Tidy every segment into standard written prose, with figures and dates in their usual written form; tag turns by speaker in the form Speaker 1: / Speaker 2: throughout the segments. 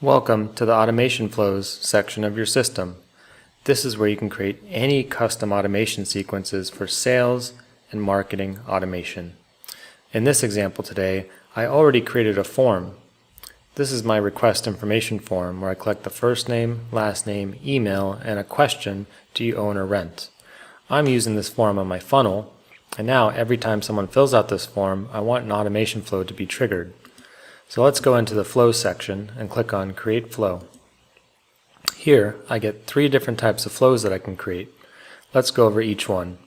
Speaker 1: Welcome to the Automation Flows section of your system. This is where you can create any custom automation sequences for sales and marketing automation. In this example today, I already created a form. This is my request information form where I collect the first name, last name, email, and a question: do you own or rent? I'm using this form on my funnel, and now every time someone fills out this form, I want an automation flow to be triggered. So let's go into the Flows section and click on Create Flow. Here I get 3 different types of flows that I can create. Let's go over each one.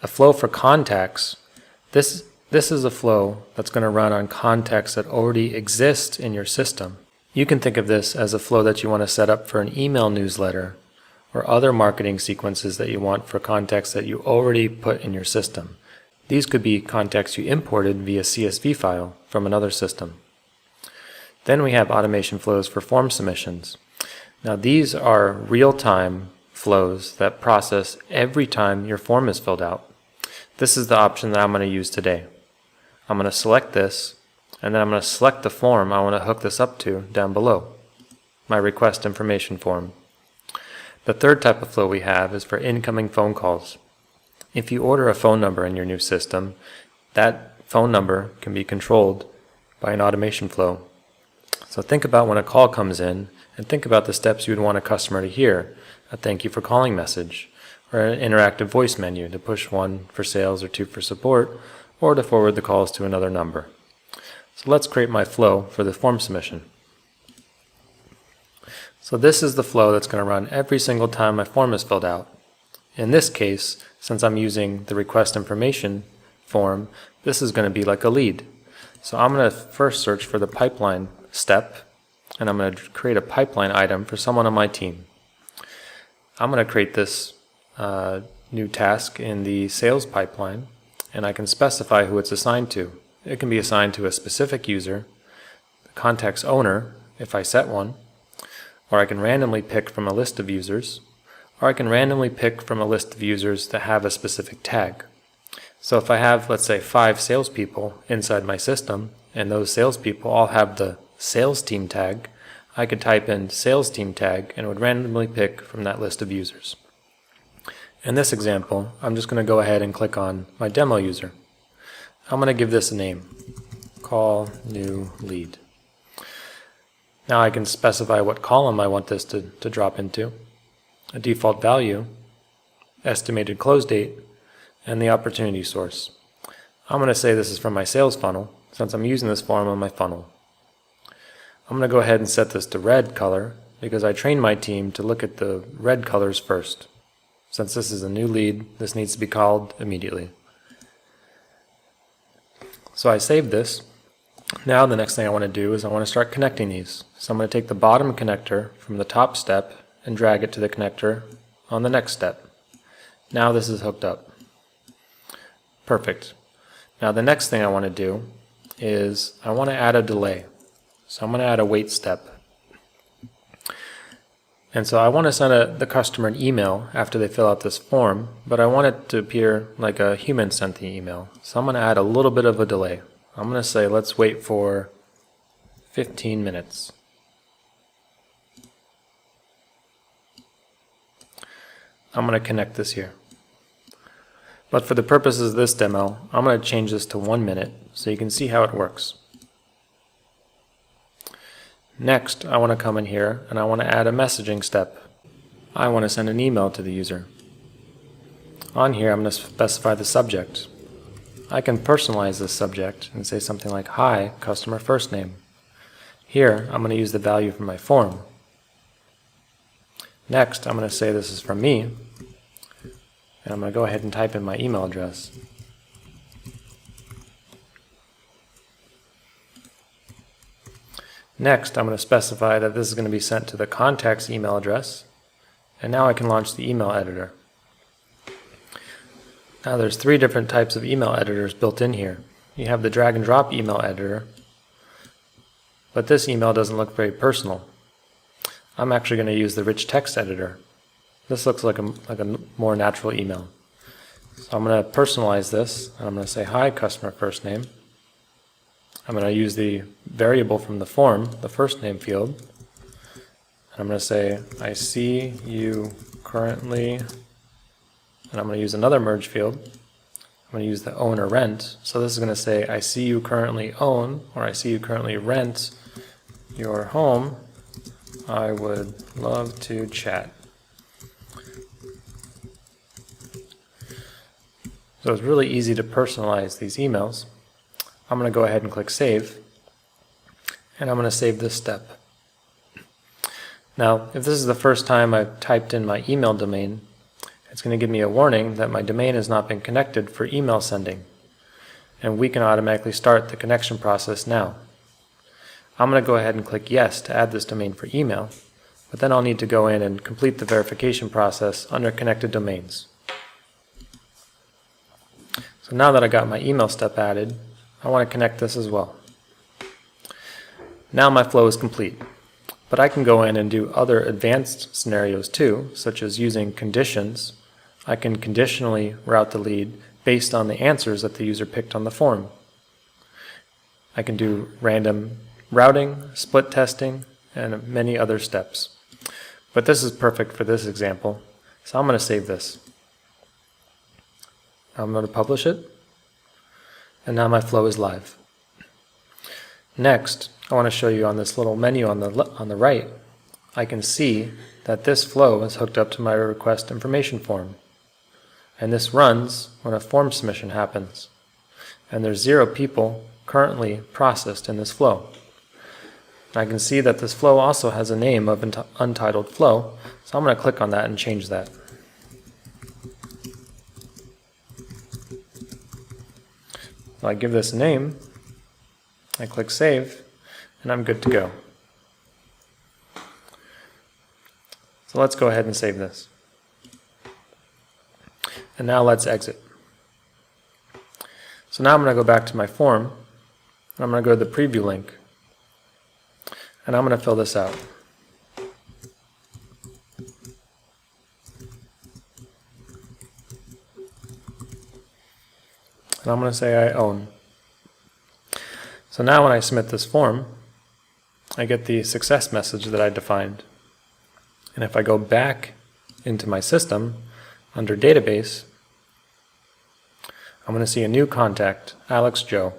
Speaker 1: A flow for contacts. This is a flow that's going to run on contacts that already exist in your system. You can think of this as a flow that you want to set up for an email newsletter or other marketing sequences that you want for contacts that you already put in your system. These could be contacts you imported via CSV file from another system. Then we have automation flows for form submissions. Now these are real-time flows that process every time your form is filled out. This is the option that I'm going to use today. I'm going to select this, and then I'm going to select the form I want to hook this up to down below, my request information form. The third type of flow we have is for incoming phone calls. If you order a phone number in your new system, that phone number can be controlled by an automation flow. So think about when a call comes in, and think about the steps you would want a customer to hear: a thank you for calling message, or an interactive voice menu to push 1 for sales or 2 for support, or to forward the calls to another number. So let's create my flow for the form submission. So this is the flow that's going to run every single time my form is filled out. In this case, since I'm using the request information form, this is going to be like a lead. So I'm going to first search for the pipeline step, and I'm going to create a pipeline item for someone on my team. I'm going to create this new task in the sales pipeline, and I can specify who it's assigned to. It can be assigned to a specific user, the contact's owner, if I set one, or I can randomly pick from a list of users, or I can randomly pick from a list of users that have a specific tag. So if I have, let's say, 5 salespeople inside my system, and those salespeople all have the sales team tag, I could type in sales team tag and it would randomly pick from that list of users. In this example, I'm just going to go ahead and click on my demo user. I'm going to give this a name, call new lead. Now I can specify what column I want this to drop into, a default value, estimated close date, and the opportunity source. I'm going to say this is from my sales funnel, since I'm using this form on my funnel. I'm going to go ahead and set this to red color because I trained my team to look at the red colors first. Since this is a new lead, this needs to be called immediately. So I saved this. Now the next thing I want to do is I want to start connecting these. So I'm going to take the bottom connector from the top step and drag it to the connector on the next step. Now this is hooked up. Perfect. Now the next thing I want to do is I want to add a delay. So I'm going to add a wait step. And so I want to send the customer an email after they fill out this form, but I want it to appear like a human sent the email. So I'm going to add a little bit of a delay. I'm going to say let's wait for 15 minutes. I'm going to connect this here. But for the purposes of this demo, I'm going to change this to 1 minute so you can see how it works. Next, I want to come in here and I want to add a messaging step. I want to send an email to the user. On here, I'm going to specify the subject. I can personalize this subject and say something like, "Hi, customer first name." Here, I'm going to use the value from my form. Next, I'm going to say this is from me, and I'm going to go ahead and type in my email address. Next, I'm going to specify that this is going to be sent to the contact's email address, and now I can launch the email editor. Now there's 3 different types of email editors built in here. You have the drag and drop email editor, but this email doesn't look very personal. I'm actually going to use the rich text editor. This looks like a more natural email. So I'm going to personalize this, and I'm going to say, "Hi, customer first name." I'm going to use the variable from the form, the first name field, I'm going to say, I see you currently, and I'm going to use another merge field. I'm going to use the own or rent. So this is going to say, I see you currently own, or I see you currently rent your home. I would love to chat. So it's really easy to personalize these emails. I'm going to go ahead and click Save, and I'm going to save this step. Now, if this is the first time I've typed in my email domain, it's going to give me a warning that my domain has not been connected for email sending, and we can automatically start the connection process now. I'm going to go ahead and click Yes to add this domain for email, but then I'll need to go in and complete the verification process under Connected Domains. So now that I got my email step added, I want to connect this as well. Now my flow is complete, but I can go in and do other advanced scenarios too, such as using conditions. I can conditionally route the lead based on the answers that the user picked on the form. I can do random routing, split testing, and many other steps. But this is perfect for this example, so I'm going to save this. I'm going to publish it, and now my flow is live. Next, I want to show you on this little menu on the right, I can see that this flow is hooked up to my request information form. And this runs when a form submission happens. And there's 0 people currently processed in this flow. I can see that this flow also has a name of untitled flow, so I'm going to click on that and change that. So I give this a name, I click Save, and I'm good to go. So let's go ahead and save this. And now let's exit. So now I'm going to go back to my form, and I'm going to go to the preview link, and I'm going to fill this out. And I'm going to say I own. So now when I submit this form, I get the success message that I defined. And if I go back into my system, under database, I'm going to see a new contact, Alex Joe.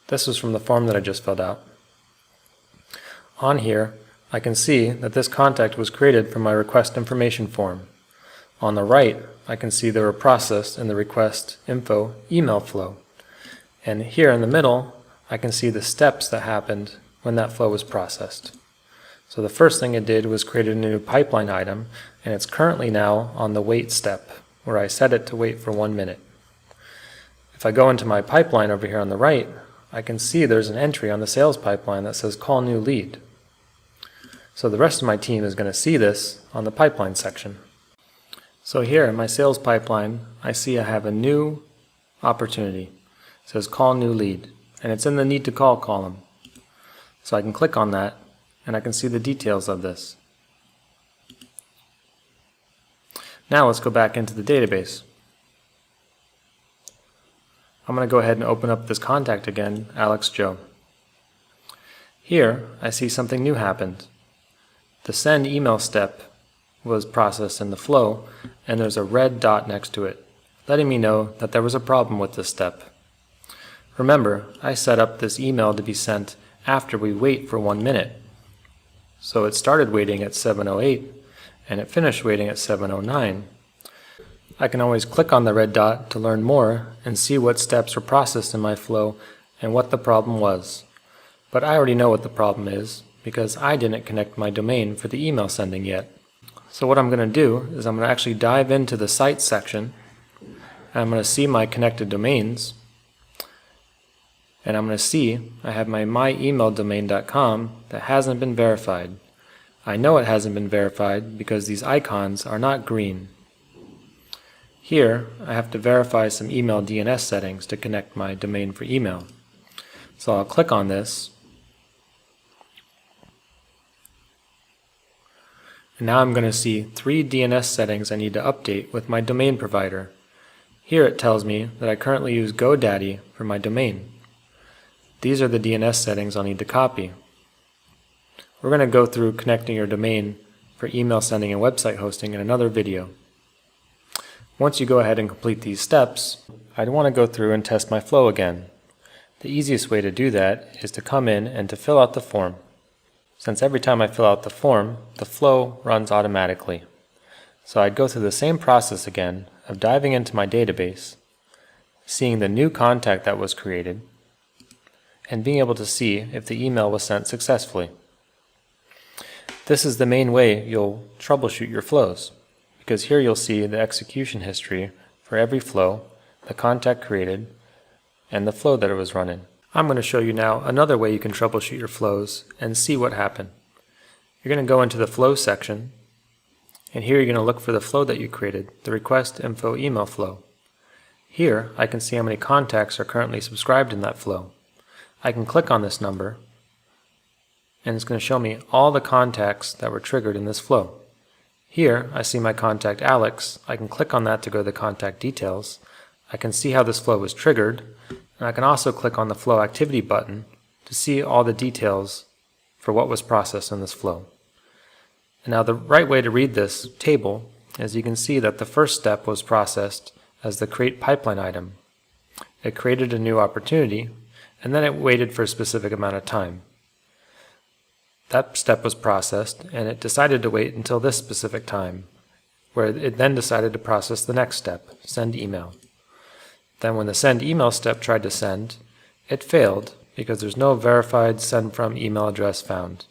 Speaker 1: This was from the form that I just filled out. On here, I can see that this contact was created from my request information form. On the right, I can see they were processed in the request info email flow. And here in the middle, I can see the steps that happened when that flow was processed. So the first thing it did was create a new pipeline item, and it's currently now on the wait step, where I set it to wait for 1 minute. If I go into my pipeline over here on the right, I can see there's an entry on the sales pipeline that says call new lead. So the rest of my team is going to see this on the pipeline section. So here in my sales pipeline, I see I have a new opportunity. It says call new lead, and it's in the need to call column. So I can click on that, and I can see the details of this. Now let's go back into the database. I'm going to go ahead and open up this contact again, Alex Joe. Here, I see something new happened. The send email step was processed in the flow, and there's a red dot next to it, letting me know that there was a problem with this step. Remember, I set up this email to be sent after we wait for 1 minute. So it started waiting at 7:08, and it finished waiting at 7:09. I can always click on the red dot to learn more and see what steps were processed in my flow and what the problem was. But I already know what the problem is because I didn't connect my domain for the email sending yet. So what I'm going to do is I'm going to actually dive into the Sites section, and I'm going to see my connected domains, and I'm going to see I have my myemaildomain.com that hasn't been verified. I know it hasn't been verified because these icons are not green. Here, I have to verify some email DNS settings to connect my domain for email. So I'll click on this, and now I'm going to see 3 DNS settings I need to update with my domain provider. Here it tells me that I currently use GoDaddy for my domain. These are the DNS settings I'll need to copy. We're going to go through connecting your domain for email sending and website hosting in another video. Once you go ahead and complete these steps, I'd want to go through and test my flow again. The easiest way to do that is to come in and to fill out the form. Since every time I fill out the form, the flow runs automatically. So I'd go through the same process again of diving into my database, seeing the new contact that was created, and being able to see if the email was sent successfully. This is the main way you'll troubleshoot your flows, because here you'll see the execution history for every flow, the contact created, and the flow that it was run in. I'm going to show you now another way you can troubleshoot your flows and see what happened. You're going to go into the flow section, and here you're going to look for the flow that you created, the request info email flow. Here I can see how many contacts are currently subscribed in that flow. I can click on this number, and it's going to show me all the contacts that were triggered in this flow. Here I see my contact Alex. I can click on that to go to the contact details. I can see how this flow was triggered, and I can also click on the flow activity button to see all the details for what was processed in this flow. And now the right way to read this table is you can see that the first step was processed as the create pipeline item. It created a new opportunity, and then it waited for a specific amount of time. That step was processed, and it decided to wait until this specific time, where it then decided to process the next step, send email. Then when the send email step tried to send, it failed because there's no verified send from email address found.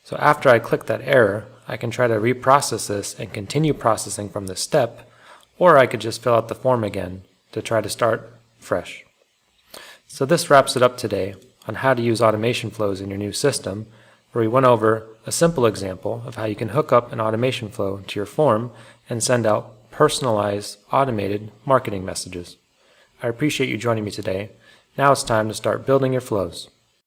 Speaker 1: So after I click that error, I can try to reprocess this and continue processing from this step, or I could just fill out the form again to try to start fresh. So this wraps it up today on how to use automation flows in your new system, where we went over a simple example of how you can hook up an automation flow to your form and send out personalized, automated marketing messages. I appreciate you joining me today. Now it's time to start building your flows.